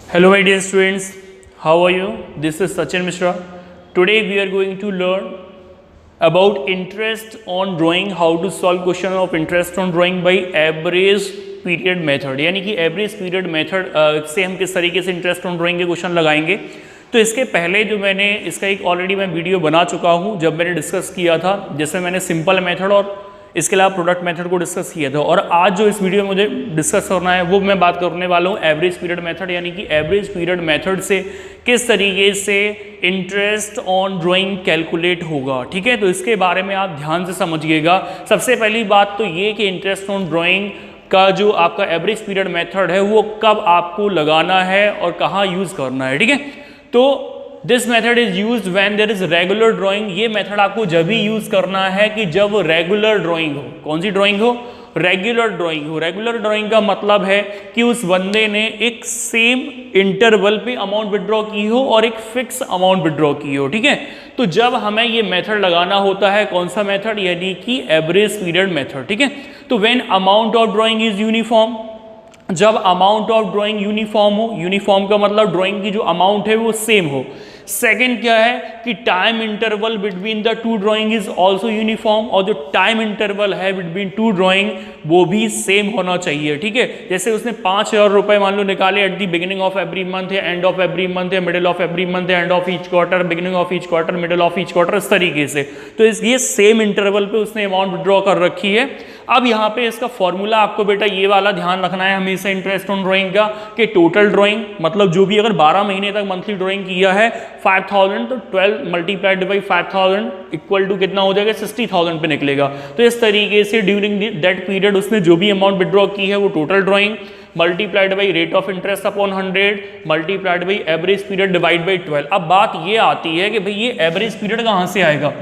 Hello my dear students, how are you? This is Sachin Mishra. Today we are going to learn about interest on drawing, how to solve question of interest on drawing by average period method. यानी कि average period method से हम किस तरीके से interest on drawing के question लगाएंगे। तो इसके पहले जो मैंने इसका एक ऑलरेडी मैं वीडियो बना चुका हूँ जब मैंने डिस्कस किया था, जिसमें मैंने सिंपल मेथड और इसके अलावा प्रोडक्ट मेथड को डिस्कस किया था। और आज जो इस वीडियो में मुझे डिस्कस करना है वो मैं बात करने वाला हूँ एवरेज पीरियड मेथड, यानी कि एवरेज पीरियड मेथड से किस तरीके से इंटरेस्ट ऑन ड्राइंग कैलकुलेट होगा। ठीक है, तो इसके बारे में आप ध्यान से समझिएगा। सबसे पहली बात तो ये कि इंटरेस्ट ऑन ड्राइंग का जो आपका एवरेज पीरियड मेथड है वो कब आपको लगाना है और कहाँ यूज करना है। ठीक है, तो this method is use when there is regular drawing. ये मेथड आपको जब भी यूज करना है कि जब रेगुलर ड्राइंग हो। कौन सी ड्राइंग हो? रेगुलर ड्राइंग हो। रेगुलर ड्राइंग का मतलब है कि उस बंदे ने एक सेम इंटरवल पे अमाउंट विड्रॉ की हो और एक फिक्स अमाउंट विड्रॉ की हो। ठीक है, तो जब हमें ये मेथड लगाना होता है, कौन सा मेथड? यानी कि एवरेज पीरियड मेथड। ठीक है, तो when amount of drawing is uniform, जब अमाउंट ऑफ ड्राइंग यूनिफॉर्म हो, यूनिफॉर्म का मतलब ड्राइंग की जो अमाउंट है वो सेम हो। सेकेंड क्या है कि time interval between the two drawing is also uniform, और जो टाइम इंटरवल है बिटवीन टू ड्राइंग वो भी सेम होना चाहिए। ठीक है, जैसे उसने 5,000 रुपए मान लो निकाले eight the beginning of every month या एंड ऑफ एवरी मंथ या मिडिल ऑफ एवरी मंथ या and of each quarter, beginning of each quarter, middle of each quarter, इस तरीके से। तो ये सेम इंटरवल पे उसने अमाउंट विड्रॉ कर रखी है। अब यहाँ पे इसका फॉर्मूला आपको बेटा ये वाला ध्यान रखना है हमेशा इंटरेस्ट ऑन ड्राइंग का, कि टोटल ड्राइंग मतलब जो भी अगर 12 महीने तक मंथली ड्राइंग किया है 5,000, तो 12 मल्टीप्लाइड बाई 5,000 इक्वल टू कितना हो जाएगा? 60,000 पे निकलेगा। तो इस तरीके से ड्यूरिंग दैट पीरियड उसने जो भी अमाउंट विड्रॉ की है वो total drawing multiplied by rate of interest upon 100 multiplied by average period divide by 12। अब बात ये आती है कि भाई ये एवरेज पीरियड कहाँ से आएगा?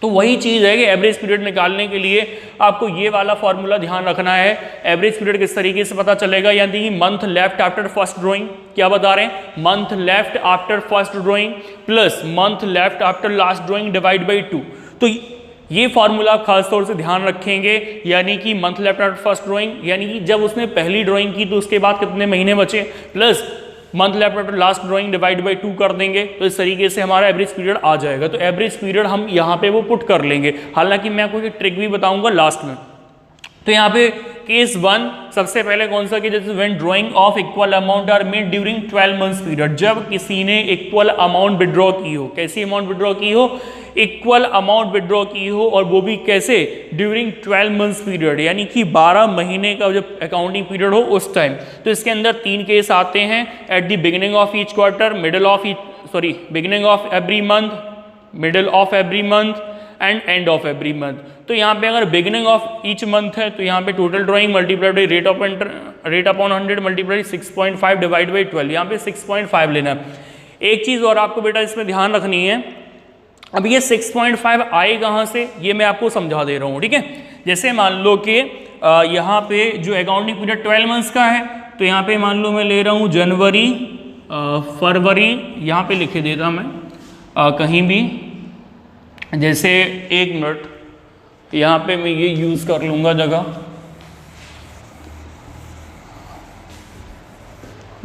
तो वही चीज़ है कि एवरेज पीरियड निकालने के लिए आपको ये वाला फॉर्मूला ध्यान रखना है। एवरेज पीरियड किस तरीके से पता चलेगा? यानी कि month left after first drawing, क्या बता रहे हैं? Month left after first drawing plus month left after last drawing divide by 2। तो ये फॉर्मूला आप खास तौर से ध्यान रखेंगे, यानी कि month left after first drawing यानी कि जब उसने पहली ड्राइंग की तो उसके बाद कितने महीने बचे, plus month left after last drawing divide by 2 कर देंगे। तो इस तरीके से हमारा एवरेज पीरियड आ जाएगा। तो एवरेज पीरियड हम यहाँ पे वो पुट कर लेंगे। हालांकि मैं आपको एक ट्रिक भी बताऊंगा लास्ट में। तो यहाँ पे केस 1 सबसे पहले कौन सा? कि जैसे when drawing of equal amount are made during 12 months period, जब किसी ने इक्वल अमाउंट विड्रॉ की हो। कैसी अमाउंट विड्रॉ की हो? इक्वल अमाउंट विड्रॉ की हो, और वो भी कैसे? ड्यूरिंग 12 मंथ्स पीरियड, यानी कि 12 महीने का जब अकाउंटिंग पीरियड हो उस टाइम। तो इसके अंदर 3 केस आते हैं, eight the beginning of each quarter, beginning of every month, middle of every month and end of every month. तो यहाँ पे अगर बिगिनिंग ऑफ ईच मंथ है तो यहाँ पे total drawing multiplied by rate upon 100 multiplied 6.5 divide by 12, यहाँ पे 6.5 लेना है। एक चीज़ और आपको बेटा इसमें ध्यान रखनी है, अब ये 6.5 आए कहाँ से ये मैं आपको समझा दे रहा हूँ। ठीक है, जैसे मान लो कि यहाँ पे जो अकाउंटिंग पीरियड 12 मंथ्स का है, तो यहाँ पे मान लो मैं ले रहा हूँ जनवरी, फरवरी, यहाँ पे लिखे देता मैं कहीं भी, जैसे 1 मिनट, यहाँ पे मैं ये यूज़ कर लूँगा जगह,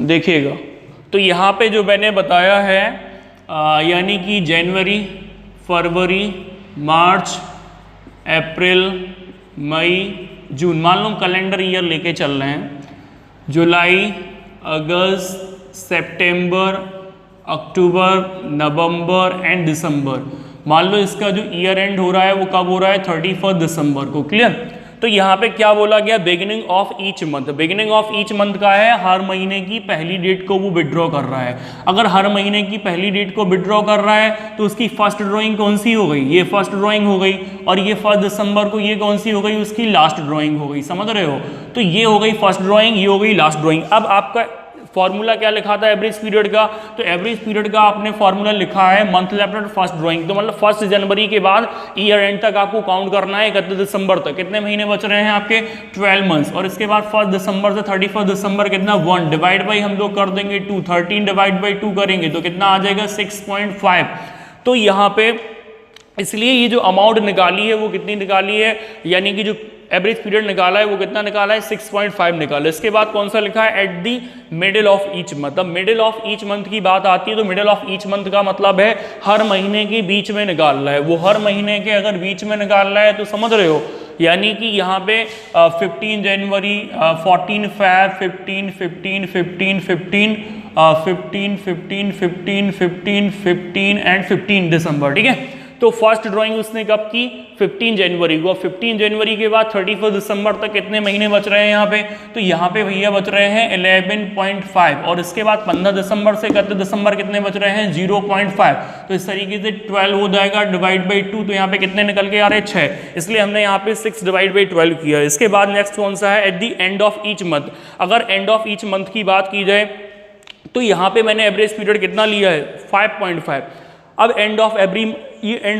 देखिएगा। तो यहाँ पे जो मैंने बताया है यानी कि जनवरी, फरवरी, मार्च, अप्रैल, मई, जून, मान लो कैलेंडर ईयर लेके चल रहे हैं, जुलाई, अगस्त, सितंबर, अक्टूबर, नवंबर एंड दिसंबर। मान लो इसका जो ईयर एंड हो रहा है वो कब हो रहा है? 31 दिसंबर को। क्लियर? तो यहाँ पे क्या बोला गया? Beginning of each month. Beginning of each month का है हर महीने की पहली डेट को वो विड्रॉ कर रहा है। अगर हर महीने की पहली डेट को विड्रॉ कर रहा है तो उसकी फर्स्ट ड्राइंग कौन सी हो गई? ये फर्स्ट ड्राइंग हो गई। और ये 1 दिसंबर को ये कौन सी हो गई? उसकी लास्ट ड्राइंग हो गई। समझ रहे हो? तो ये हो गई फर्स्ट ड्राइंग, ये हो गई लास्ट ड्राइंग। अब आपका फॉर्मूला क्या लिखा था एवरेज पीरियड का? तो एवरेज पीरियड का आपने फॉर्मूला लिखा है month left after first drawing. तो मतलब 1 जनवरी के बाद ईयर एंड तक आपको काउंट करना है 31 दिसंबर तक। कितने महीने बच रहे हैं आपके? 12 मंथ्स। और इसके बाद 1 दिसंबर से 31 दिसंबर कितना? 1 डिवाइड बाई हम लोग कर देंगे 2, 13 डिवाइड बाई 2 करेंगे तो कितना आ जाएगा? 6.5। तो यहाँ पे इसलिए ये जो अमाउंट निकाली है वो कितनी निकाली है? यानी कि जो एवरेज पीरियड निकाला है वो कितना निकाला है 6.5 निकाला है। इसके बाद कौन सा लिखा है at the middle of each month. अब मिडिल ऑफ ईच मंथ की बात आती है तो मिडिल ऑफ ईच मंथ का मतलब है हर महीने के बीच में निकालना है। वो हर महीने के अगर बीच में निकालना है तो समझ रहे हो, यानी कि यहाँ पे 15 जनवरी 14 फैब 15 15 15 15 15 15 15 15 15 एंड 15 दिसंबर, ठीक है। तो फर्स्ट ड्राइंग उसने कब की 15 जनवरी को। 15 जनवरी के बाद 31 दिसंबर तक कितने महीने बच रहे हैं यहाँ पे, तो यहाँ पे भैया बच रहे हैं 11.5 और इसके बाद 15 दिसंबर से 31 दिसंबर कितने बच रहे हैं 0.5। तो इस तरीके से 12 हो जाएगा डिवाइड बाई 2, तो यहाँ पे कितने निकल के आ रहे हैं 6, इसलिए हमने यहाँ पे 6 डिवाइड बाई 12 किया। इसके बाद नेक्स्ट कौन सा है at the end of each month. अगर एंड ऑफ ईच मंथ की बात की जाए तो यहाँ पे मैंने एवरेज पीरियड कितना लिया है 5.5। अब एंड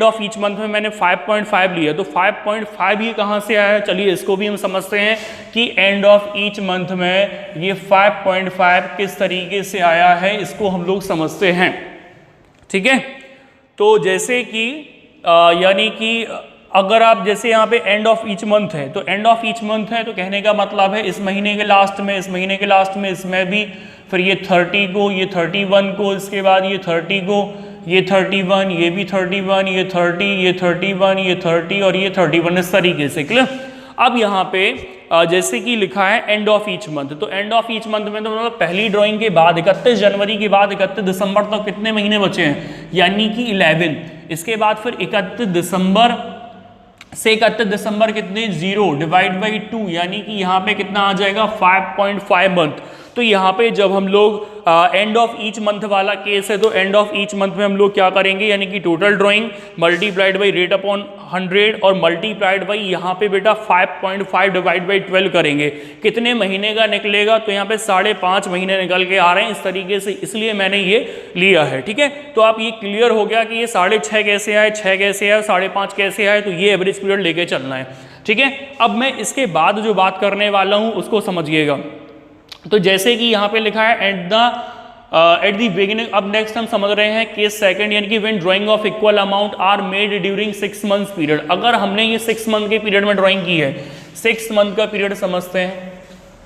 ऑफ ईच मंथ में मैंने 5.5 लिया, तो 5.5 ये कहाँ से आया है, चलिए इसको भी हम समझते हैं कि एंड ऑफ ईच मंथ में ये 5.5 किस तरीके से आया है, इसको हम लोग समझते हैं, ठीक है। तो जैसे कि यानी कि अगर आप जैसे यहाँ पे एंड ऑफ ईच मंथ है, तो एंड ऑफ ईच मंथ है तो कहने का मतलब है इस महीने के लास्ट में, इस महीने के लास्ट में, इसमें भी, फिर ये 30 को, ये 31 को, इसके बाद ये 30 को, ये 31, ये भी 31, ये 30, ये 31, ये 30 और ये 31, इस तरीके से, क्लियर। अब यहाँ पे जैसे कि लिखा है एंड ऑफ ईच मंथ, तो एंड ऑफ ईच मंथ में तो मतलब पहली ड्राइंग के बाद 31 जनवरी के बाद 31 दिसंबर तक कितने महीने बचे हैं, यानी कि 11। इसके बाद फिर 31 दिसंबर से 31 दिसंबर कितने 0 डिवाइड बाई 2, यानी कि यहाँ पे कितना आ जाएगा 5.5 मंथ। तो यहाँ पे जब हम लोग एंड ऑफ ईच मंथ वाला केस है तो एंड ऑफ ईच मंथ में हम लोग क्या करेंगे, यानी कि total drawing multiplied by rate upon 100 और मल्टीप्लाइड बाई यहाँ पे बेटा 5.5 डिवाइड बाई 12 करेंगे। कितने महीने का निकलेगा, तो यहाँ पे 5.5 महीने निकल के आ रहे हैं इस तरीके से, इसलिए मैंने ये लिया है, ठीक है। तो आप ये क्लियर हो गया कि ये 6.5 कैसे आए, 6 कैसे आए, 5.5 कैसे आए, तो ये एवरेज पीरियड लेके चलना है, ठीक है। अब मैं इसके बाद जो बात करने वाला हूँ उसको समझिएगा। तो जैसे कि यहाँ पे लिखा है एट द बिगिनिंग, अब नेक्स्ट हम समझ रहे हैं केस सेकंड, यानी कि when drawing of equal amount are made during 6 months period. अगर हमने ये 6 मंथ के पीरियड में ड्राइंग की है, 6 मंथ का पीरियड समझते हैं,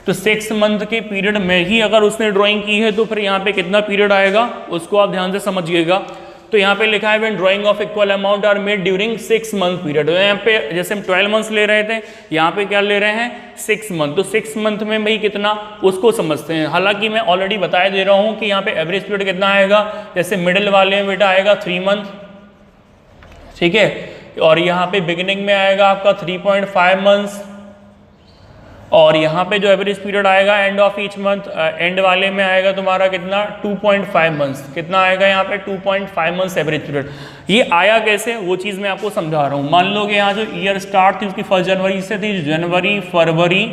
तो 6 मंथ के पीरियड में ही अगर उसने ड्राइंग की है तो फिर यहाँ पे कितना पीरियड आएगा उसको आप ध्यान से समझिएगा। तो यहाँ पे लिखा है when drawing of equal amount are made during 6 month period. तो यहाँ पे जैसे हम 12 मंथ्स ले रहे थे, यहाँ पे क्या ले रहे हैं 6 मंथ। तो 6 मंथ में भाई कितना उसको समझते हैं। हालांकि मैं ऑलरेडी बता दे रहा हूँ कि यहाँ पे एवरेज पीरियड कितना आएगा, जैसे मिडिल वाले में बेटा आएगा 3 मंथ, ठीक है, और यहाँ पे बिगिनिंग में आएगा आपका 3.5 मंथ्स, और यहाँ पे जो एवरेज पीरियड आएगा and of each month, and वाले में आएगा तुम्हारा कितना 2.5 मंथ्स। कितना आएगा यहाँ पे 2.5 मंथ्स एवरेज पीरियड। ये आया कैसे वो चीज़ मैं आपको समझा रहा हूँ। मान लो कि यहाँ जो ईयर स्टार्ट थी उसकी 1 जनवरी से थी, जनवरी, फरवरी,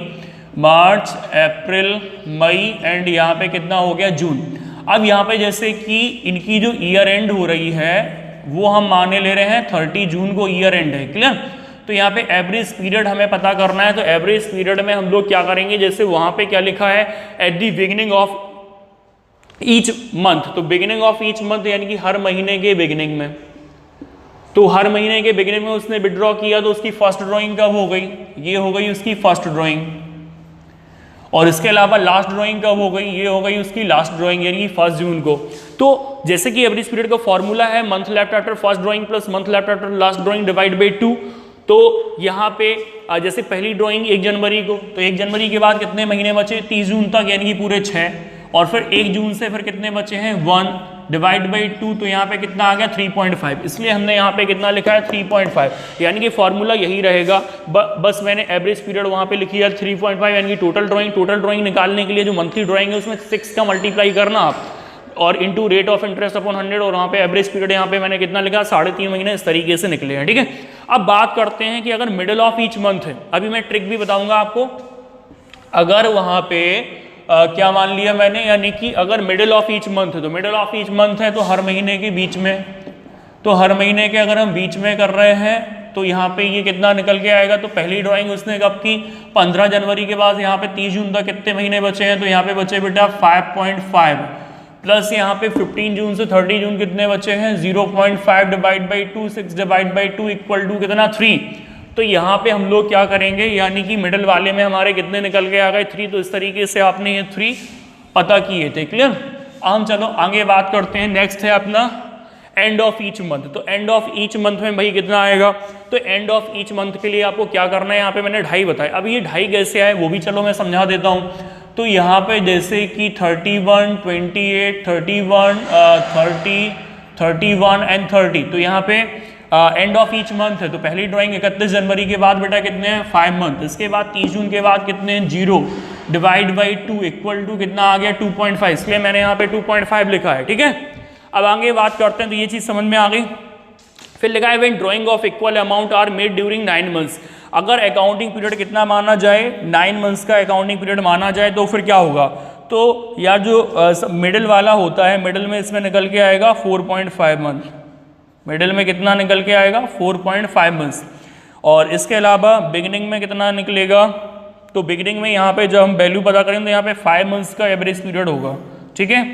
मार्च, अप्रैल, मई एंड यहाँ पे कितना हो गया जून। अब यहाँ पे जैसे कि इनकी जो ईयर एंड हो रही है वो हम माने ले रहे हैं 30 जून को ईयर एंड है, क्लियर। तो यहाँ पे एवरेज पीरियड हमें पता करना है, तो एवरेज पीरियड में हम लोग क्या करेंगे, जैसे वहां पे क्या लिखा है at the beginning of each month, तो बिगिनिंग ऑफ ईच मंथ यानी कि हर महीने के बिगिनिंग में, तो हर महीने के बिगिनिंग में उसने विड्रॉ किया तो उसकी फर्स्ट ड्राइंग कब हो गई, ये हो गई उसकी फर्स्ट ड्राइंग। और इसके अलावा लास्ट ड्राइंग कब हो गई, ये हो गई उसकी लास्ट ड्राइंग यानी कि 1 जून को। तो जैसे कि एवरेज पीरियड का फॉर्मूला है month left after first drawing plus month left after last drawing divide by 2। तो यहाँ पे जैसे पहली ड्राइंग 1 जनवरी को, तो 1 जनवरी के बाद कितने महीने बचे 30 जून तक यानी कि पूरे 6, और फिर 1 जून से फिर कितने बचे हैं 1 डिवाइड बाई 2, तो यहाँ पे कितना आ गया 3.5, इसलिए हमने यहाँ पे कितना लिखा है 3.5, यानी कि फॉर्मूला यही रहेगा। बस मैंने एवरेज पीरियड वहाँ पे लिखी है 3.5, यानी कि टोटल ड्राइंग निकालने के लिए जो मंथली ड्राइंग है उसमें 6 का मल्टीप्लाई करना आप, और into rate of interest upon 100, और वहाँ पे एवरेज पीरियड यहाँ पे मैंने कितना लिखा 3.5 महीने, इस तरीके से निकले हैं, ठीक है। अब बात करते हैं कि अगर मिडिल ऑफ ईच मंथ है, अभी मैं ट्रिक भी बताऊंगा आपको। अगर वहाँ पे क्या मान लिया मैंने, यानी कि अगर मिडिल ऑफ ईच मंथ है, तो मिडिल ऑफ ईच मंथ है तो हर महीने के बीच में, तो हर महीने के अगर हम बीच में कर रहे हैं तो यहाँ पे ये कितना निकल के आएगा। तो पहली ड्राइंग उसने कब की 15 जनवरी के बाद यहाँ पे 30 जून तक कितने महीने बचे हैं, तो यहाँ पे बचे बेटा 5.5, प्लस यहाँ पे 15 जून से 30 जून कितने बचे हैं 0.5 divide by 2, 6 divide by 2 equal to कितना 3। तो यहाँ पे हम लोग क्या करेंगे, यानी कि मिडल वाले में हमारे कितने निकल के आ गए 3, तो इस तरीके से आपने ये 3 पता किए थे। क्लियर। हम चलो आगे बात करते हैं। नेक्स्ट है अपना एंड ऑफ ईच मंथ। तो एंड ऑफ ईच मंथ में भाई कितना आएगा, तो एंड ऑफ ईच मंथ के लिए आपको क्या करना है, यहाँ पे मैंने 2.5 बताया। अब ये 2.5 कैसे आए वो भी चलो मैं समझा देता हूँ। तो यहाँ पे जैसे कि 31, 28, 31, 30, 31 एंड 30, तो यहाँ पे एंड ऑफ ईच मंथ है। तो पहली ड्राइंग 31 जनवरी के बाद बेटा कितने हैं 5 मंथ। इसके बाद 30 जून के बाद कितने हैं 0 डिवाइड बाई 2 इक्वल टू कितना आ गया 2.5, इसलिए मैंने यहाँ पे 2.5 लिखा है। ठीक है, अब आगे बात करते हैं। तो ये चीज़ समझ में आ गई। फिर लिखा है when drawing of equal amount are made during 9 months. अगर अकाउंटिंग पीरियड कितना माना जाए 9 मंथ्स का अकाउंटिंग पीरियड माना जाए तो फिर क्या होगा, तो यार जो मिडिल वाला होता है, मिडिल में इसमें निकल के आएगा 4.5 मंथ। मिडिल में कितना निकल के आएगा 4.5 मंथ्स। और इसके अलावा बिगिनिंग में कितना निकलेगा, तो बिगिनिंग में यहाँ पे जब हम वैल्यू पता करेंगे तो यहाँ पे 5 मंथ्स का एवरेज पीरियड होगा। ठीक है,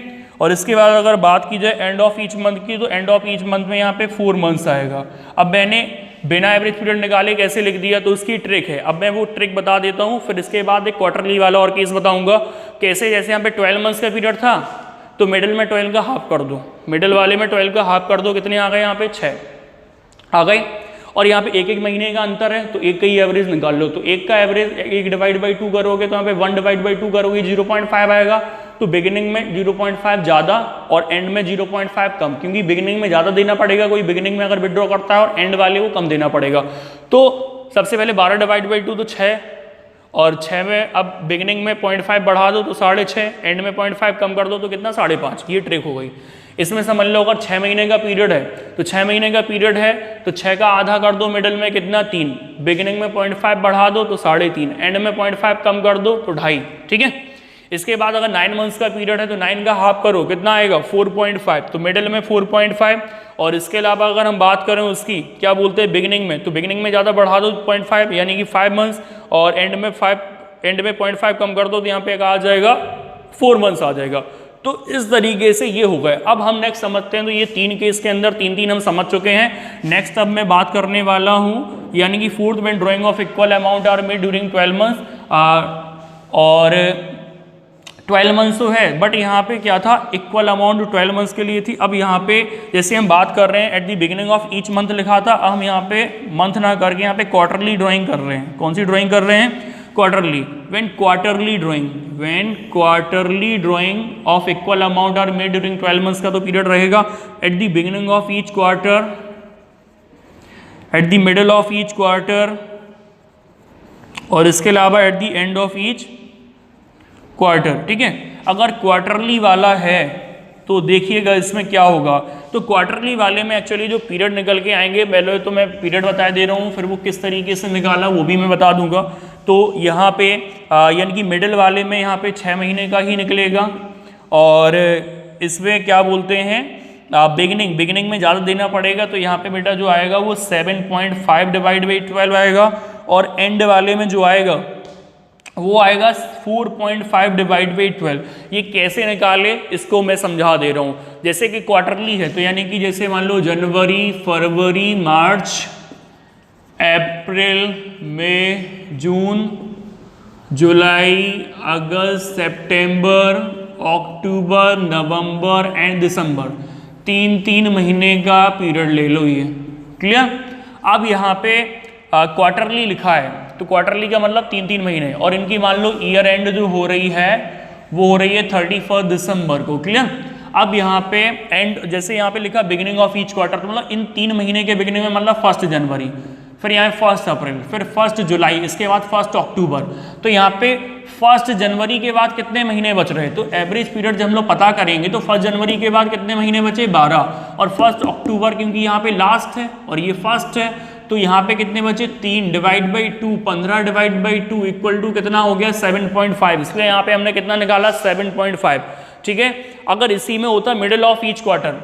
और इसके बाद अगर बात की जाए एंड ऑफ ईच मंथ की, तो एंड ऑफ ईच मंथ में यहाँ पे 4 मंथ्स आएगा। अब मैंने बिना एवरेज पीरियड निकाले कैसे लिख दिया, तो उसकी ट्रिक है। अब मैं वो ट्रिक बता देता हूँ, फिर इसके बाद एक क्वार्टरली वाला और केस बताऊंगा कैसे। जैसे यहाँ पे 12 मंथ्स का पीरियड था, तो मिडिल में 12 का हाफ कर दो, मिडिल वाले में 12 का हाफ कर दो, कितने आ गए यहाँ पे 6 आ गए। और यहाँ पे एक एक महीने का अंतर है, तो एक का ही एवरेज निकाल लो। तो एक का एवरेज 1 डिवाइड बाई 2 करोगे तो यहाँ पे 1 डिवाइड बाई 2 करोगे 0.5 आएगा। तो बिगिनिंग में 0.5 ज़्यादा और एंड में 0.5 कम, क्योंकि बिगिनिंग में ज़्यादा देना पड़ेगा कोई बिगिनिंग में अगर विड्रॉ करता है, और एंड वाले को कम देना पड़ेगा। तो सबसे पहले 12 डिवाइड बाई 2 तो 6, और 6 में अब बिगिनिंग में 0.5 बढ़ा दो तो 6.5, एंड में 0.5 कम कर दो तो कितना 5.5। ये ट्रिक हो गई। इसमें समझ लो अगर 6 महीने का पीरियड है, तो 6 महीने का पीरियड है तो 6 का आधा कर दो, मिडिल में कितना 3, बिगिनिंग में 0.5 बढ़ा दो तो 3.5, एंड में 0.5 कम कर दो तो 2.5। ठीक है, इसके बाद अगर 9 मंथ्स का पीरियड है तो 9 का हाफ करो, कितना आएगा 4.5, तो मिडिल में 4.5। और इसके अलावा अगर हम बात करें उसकी क्या बोलते हैं बिगिनिंग में, तो बिगिनिंग में ज़्यादा बढ़ा दो 0.5 यानी कि 5 मंथ्स, और एंड में 0.5 कम कर दो तो यहाँ पे आ जाएगा 4 मंथ्स आ जाएगा। तो इस तरीके से ये हो गए। अब हम नेक्स्ट समझते हैं। तो ये 3 केस के अंदर 3 हम समझ चुके हैं। नेक्स्ट अब मैं बात करने वाला हूँ, यानी कि fourth when drawing of equal amount are made during 12 months. और 12 मंथ्स तो है, बट यहाँ पे क्या था, इक्वल अमाउंट 12 मंथ्स के लिए थी। अब यहाँ पे जैसे हम बात कर रहे हैं eight the beginning of each month लिखा था, अब हम यहाँ पे मंथ ना करके यहाँ पे क्वार्टरली ड्राइंग कर रहे हैं। कौन सी ड्राइंग कर रहे हैं, quarterly. When quarterly drawing of equal amount are made during 12 months का तो पीरियड रहेगा at the beginning of each quarter, at the middle of each quarter, और इसके अलावा at the end of each quarter. ठीक है, अगर क्वार्टरली वाला है तो देखिएगा इसमें क्या होगा। तो क्वार्टरली वाले में एक्चुअली जो पीरियड निकल के आएंगे, पहले तो मैं पीरियड बता दे रहा हूँ, फिर वो किस तरीके से निकाला वो भी मैं बता दूंगा। तो यहाँ पे यानी कि मिडिल वाले में यहाँ पे 6 महीने का ही निकलेगा, और इसमें क्या बोलते हैं बिगिनिंग में ज़्यादा देना पड़ेगा, तो यहाँ पे बेटा जो आएगा वो 7.5 डिवाइड बाई 12 आएगा, और एंड वाले में जो आएगा वो आएगा 4.5 डिवाइड बाई 12। ये कैसे निकाले इसको मैं समझा दे रहा हूँ। जैसे कि क्वार्टरली है तो यानी कि जैसे मान लो जनवरी, फरवरी, मार्च, अप्रैल, मई, जून, जुलाई, अगस्त, सितंबर, अक्टूबर, नवंबर एंड दिसंबर, 3 महीने का पीरियड ले लो ये। क्लियर। अब यहाँ पे क्वार्टरली लिखा है, तो क्वार्टरली का मतलब 3 महीने, और इनकी मान लो ईयर एंड जो हो रही है वो हो रही है 31 दिसंबर को। क्लियर। अब यहाँ पे एंड जैसे यहाँ पे लिखा बिगिनिंग ऑफ ईच क्वार्टर, तो मतलब इन 3 महीने के बिगिनिंग में मतलब 1 जनवरी, फिर यहाँ 1 अप्रैल, फिर 1 जुलाई, इसके बाद 1 अक्टूबर। तो यहाँ पे 1 जनवरी के बाद कितने महीने बच रहे, तो एवरेज पीरियड जब हम लोग पता करेंगे तो 1 जनवरी के बाद कितने महीने बचे 12, और 1 अक्टूबर क्योंकि यहाँ पे लास्ट है और ये फर्स्ट है, तो यहाँ पे कितने बचे 3 divide by 2, 15 divide by 2 equal to कितना हो गया 7.5, इसलिए यहाँ पे हमने कितना निकाला 7.5। ठीक है, अगर इसी में होता मिडिल ऑफ ईच क्वार्टर,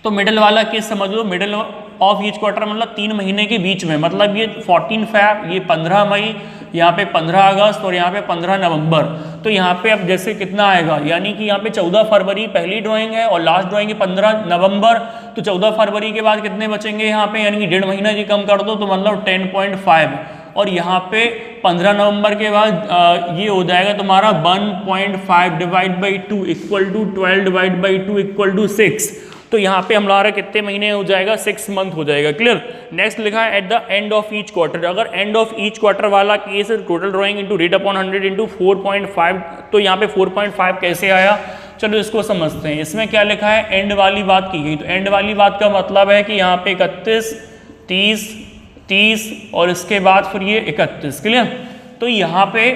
तो मिडिल वाला केस समझ लो, मिडिल ऑफ ईच क्वार्टर मतलब 3 महीने के बीच में, मतलब ये 14 फैब, ये 15 मई, यहाँ पे 15 अगस्त और यहाँ पे 15 नवंबर। तो यहाँ पे अब जैसे कितना आएगा, यानी कि यहाँ पे 14 फरवरी पहली ड्राइंग है और लास्ट ड्राइंग है 15 नवंबर। तो 14 फरवरी के बाद कितने बचेंगे यहाँ पे, यानी कि 1.5 महीना ये कम कर दो तो मतलब 10.5। और यहाँ पे 15 नवंबर के बाद ये हो जाएगा तुम्हारा 1.5 divide by 2 equal to 12 divide by 2 equal to 6। तो यहाँ पे हमारा कितने महीने हो जाएगा, 6 मंथ हो जाएगा। क्लियर। नेक्स्ट लिखा है at the end of each quarter. अगर एंड ऑफ ईच क्वार्टर वाला केस है, total drawing into rate upon 100 into 4.5। तो यहाँ पे 4.5 कैसे आया, चलो इसको समझते हैं। इसमें क्या लिखा है, एंड वाली बात की गई। तो एंड वाली बात का मतलब है कि यहाँ पे 31, 30 और इसके बाद फिर ये 31। क्लियर। तो यहाँ पे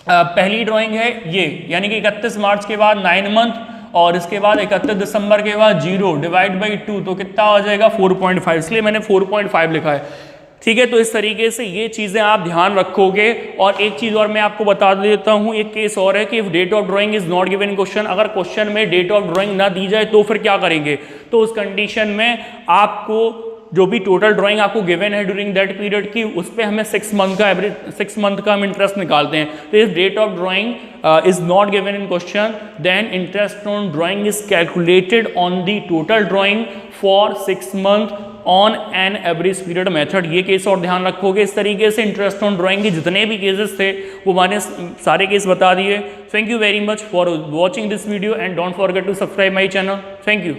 पहली ड्राइंग है ये, यानी कि 31 मार्च के बाद 9 मंथ और इसके बाद 31 दिसंबर के बाद 0 डिवाइड बाई 2 तो कितना आ जाएगा 4.5, इसलिए मैंने 4.5 लिखा है। ठीक है, तो इस तरीके से ये चीज़ें आप ध्यान रखोगे। और एक चीज़ और मैं आपको बता देता हूँ, एक केस और है कि if date of drawing is not given in question, अगर क्वेश्चन में डेट ऑफ ड्राइंग ना दी जाए तो फिर क्या करेंगे। तो उस कंडीशन में आपको जो भी टोटल ड्राइंग आपको गिवन है ड्यूरिंग दैट पीरियड की, उस पर हमें 6 मंथ का एवरेज 6 मंथ का हम इंटरेस्ट निकालते हैं। तो if date of drawing is not given in question then interest on drawing is calculated on the total drawing for 6 month on an average period method. ये केस और ध्यान रखोगे। इस तरीके से इंटरेस्ट ऑन ड्राइंग के जितने भी केसेस थे वो मैंने सारे केस बता दिए। Thank you very much for watching this video and don't forget to subscribe my channel. Thank you.